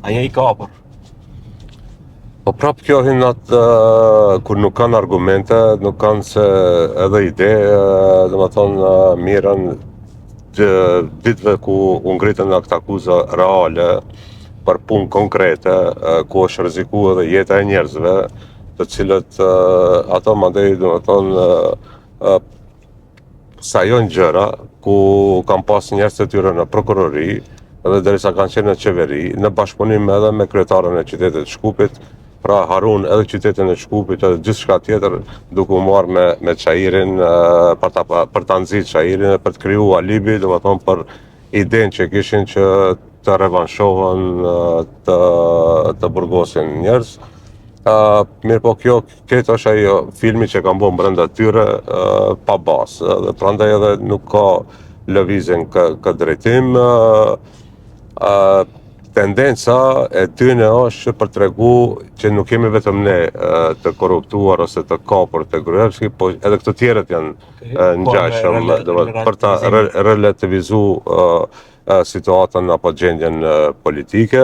A je I kapur? Po prap kjo hin atë kur nuk kanë argumente, nuk kanë se edhe ide, domethënë mirën të ditëve ku u ngritën këto akuza reale për punë konkrete, ku është rrezikuar edhe jeta e njerëzve, të cilët ato mandej domethënë sajojnë gjëra ku kanë pas njerëz të tyre në prokurori edhe derisa kanë qenë në qeveri, në bashkëpunim edhe me kryetarën e qytetit të Shkupit, pra harun edhe qytetin e Shkupit edhe gjithçka tjetër, duke u marrë me Çairin për ta nxit Çairin dhe për të kriju alibi, domethënë për idenë që kishin që të revanshohen, të burgosin njerëz. Mirë po kjo këtë është ajo filmi që kanë bërë brenda tyre pa bazë, dhe prandaj edhe nuk ka lëvizje në këtë drejtim. Tendenca e tyne është për t'regu që nuk jemi vetëm ne të korruptuar ose të kapur të Gruevski, po edhe këto tjerët janë ngjashëm për ta relativizu situatën apo gjendjen politike.